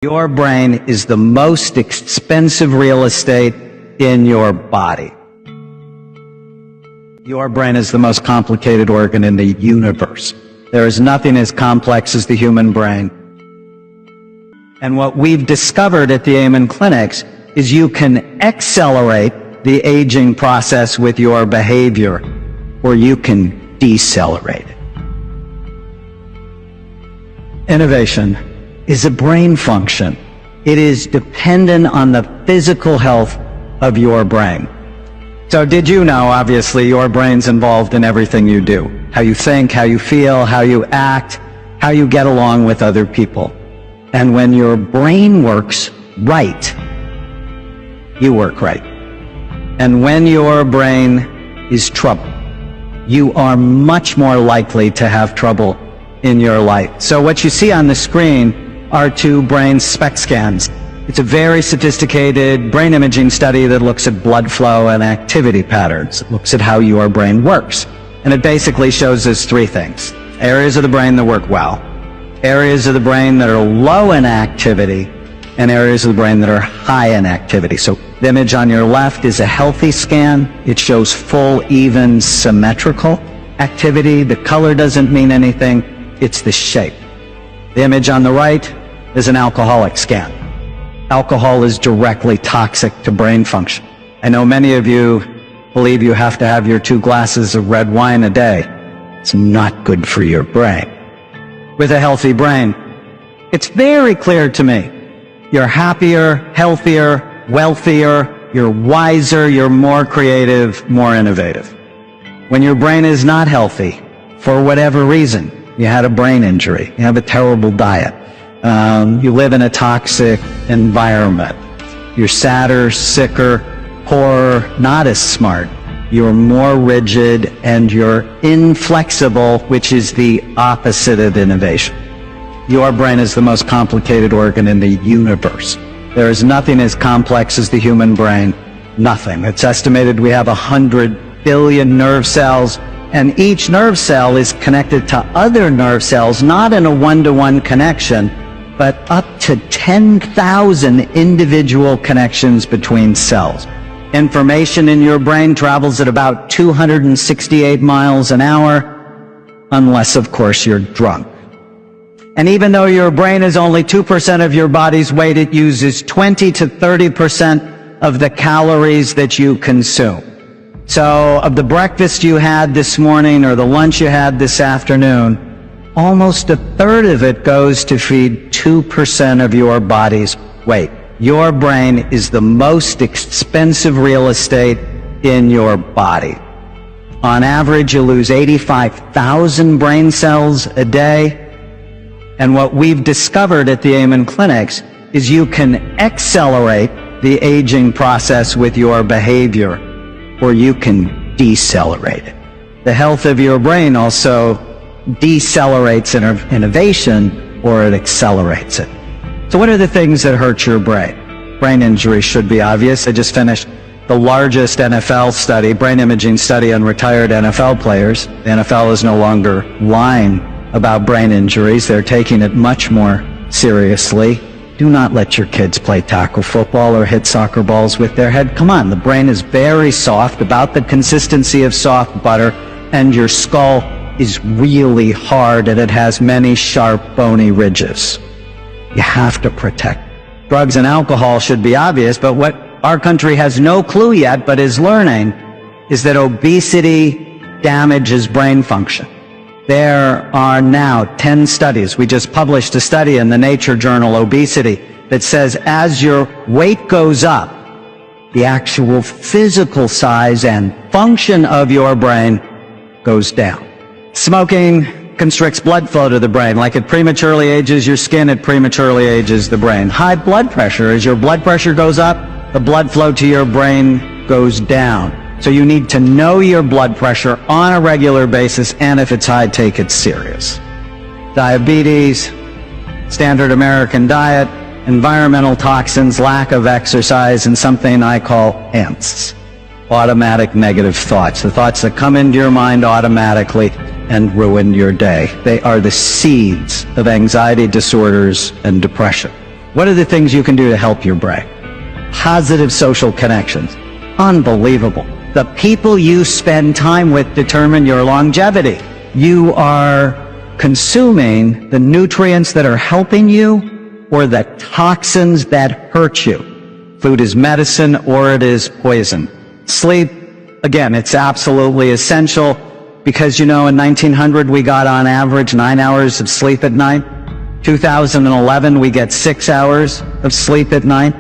Your brain is the most expensive real estate in your body. Your brain is the most complicated organ in the universe. There is nothing as complex as the human brain. And what we've discovered at the Amen clinics is you can accelerate the aging process with your behavior, or you can decelerate it. Innovation is a brain function. It is dependent on the physical health of your brain. So did you know, obviously, your brain's involved in everything you do. How you think, how you feel, how you act, how you get along with other people. And when your brain works right, you work right. And when your brain is troubled, you are much more likely to have trouble in your life. So what you see on the screen are two brain SPECT scans. It's a very sophisticated brain imaging study that looks at blood flow and activity patterns. It looks at how your brain works. And it basically shows us three things. Areas of the brain that work well, areas of the brain that are low in activity, and areas of the brain that are high in activity. So the image on your left is a healthy scan. It shows full, even, symmetrical activity. The color doesn't mean anything. It's the shape. The image on the right is an alcoholic scan. Alcohol is directly toxic to brain function. I know many of you believe you have to have your 2 glasses of red wine a day. It's not good for your brain. With a healthy brain, it's very clear to me. You're happier, healthier, wealthier, you're wiser, you're more creative, more innovative. When your brain is not healthy, for whatever reason, you had a brain injury, you have a terrible diet, you live in a toxic environment, you're sadder, sicker, poorer, not as smart, you're more rigid, and you're inflexible, which is the opposite of innovation. Your brain is the most complicated organ in the universe. There is nothing as complex as the human brain. Nothing. It's estimated we have 100 billion nerve cells, and each nerve cell is connected to other nerve cells, not in a one-to-one connection, but up to 10,000 individual connections between cells. Information in your brain travels at about 268 miles an hour, unless, of course, you're drunk. And even though your brain is only 2% of your body's weight, it uses 20 to 30% of the calories that you consume. So of the breakfast you had this morning or the lunch you had this afternoon, almost a third of it goes to feed 2% of your body's weight. Your brain is the most expensive real estate in your body. On average, you lose 85,000 brain cells a day. And what we've discovered at the Amen clinics is you can accelerate the aging process with your behavior, or you can decelerate it. The health of your brain also decelerates innovation, or it accelerates it. So what are the things that hurt your brain? Brain injury should be obvious. I just finished the largest NFL study, brain imaging study on retired NFL players. The NFL is no longer lying about brain injuries. They're taking it much more seriously. Do not let your kids play tackle football or hit soccer balls with their head. Come on, the brain is very soft, about the consistency of soft butter, and your skull is really hard, and it has many sharp, bony ridges. You have to protect. Drugs and alcohol should be obvious, but what our country has no clue yet, but is learning, is that obesity damages brain function. There are now 10 studies. We just published a study in the Nature journal, Obesity, that says as your weight goes up, the actual physical size and function of your brain goes down. Smoking constricts blood flow to the brain. Like it prematurely ages your skin, it prematurely ages the brain. High blood pressure, as your blood pressure goes up, the blood flow to your brain goes down. So you need to know your blood pressure on a regular basis, and if it's high, take it serious. Diabetes, standard American diet, environmental toxins, lack of exercise, and something I call ANTs, automatic negative thoughts, the thoughts that come into your mind automatically and ruin your day. They are the seeds of anxiety disorders and depression. What are the things you can do to help your brain? Positive social connections. Unbelievable. The people you spend time with determine your longevity. You are consuming the nutrients that are helping you or the toxins that hurt you. Food is medicine or it is poison. Sleep, again, it's absolutely essential because, you know, in 1900 we got on average 9 hours of sleep at night. 2011 we get 6 hours of sleep at night.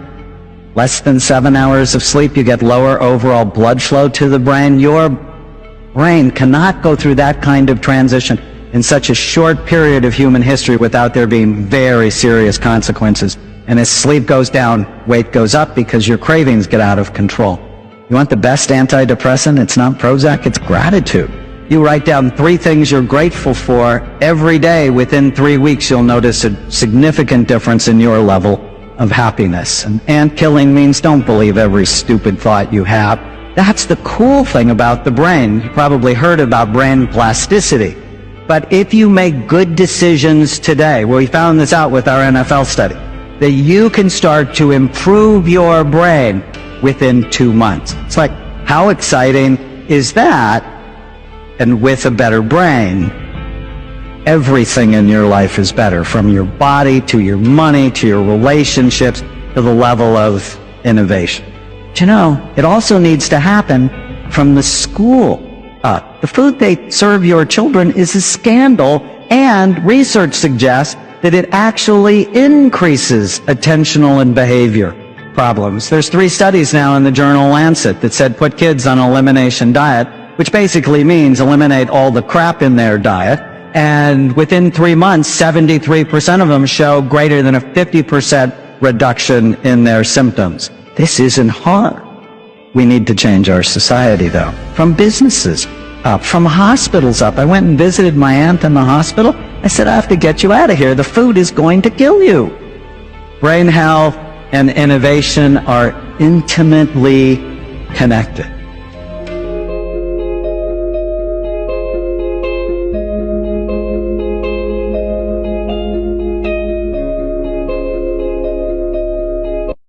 Less than 7 hours of sleep, you get lower overall blood flow to the brain. Your brain cannot go through that kind of transition in such a short period of human history without there being very serious consequences. And as sleep goes down, weight goes up because your cravings get out of control. You want the best antidepressant? It's not Prozac, it's gratitude. You write down 3 things you're grateful for every day. Within 3 weeks, you'll notice a significant difference in your level of happiness. And ant killing means don't believe every stupid thought you have. That's the cool thing about the brain. You probably heard about brain plasticity. But if you make good decisions today, well, we found this out with our NFL study, that you can start to improve your brain within 2 months. It's like, how exciting is that? And with a better brain, everything in your life is better, from your body to your money to your relationships to the level of innovation. But you know, it also needs to happen from the school up. The food they serve your children is a scandal, and research suggests that it actually increases attentional and behavior problems. There's 3 studies now in the journal Lancet that said put kids on an elimination diet, which basically means eliminate all the crap in their diet. And within 3 months, 73% of them show greater than a 50% reduction in their symptoms. This isn't hard. We need to change our society, though. From businesses up, from hospitals up. I went and visited my aunt in the hospital. I said, I have to get you out of here. The food is going to kill you. Brain health and innovation are intimately connected.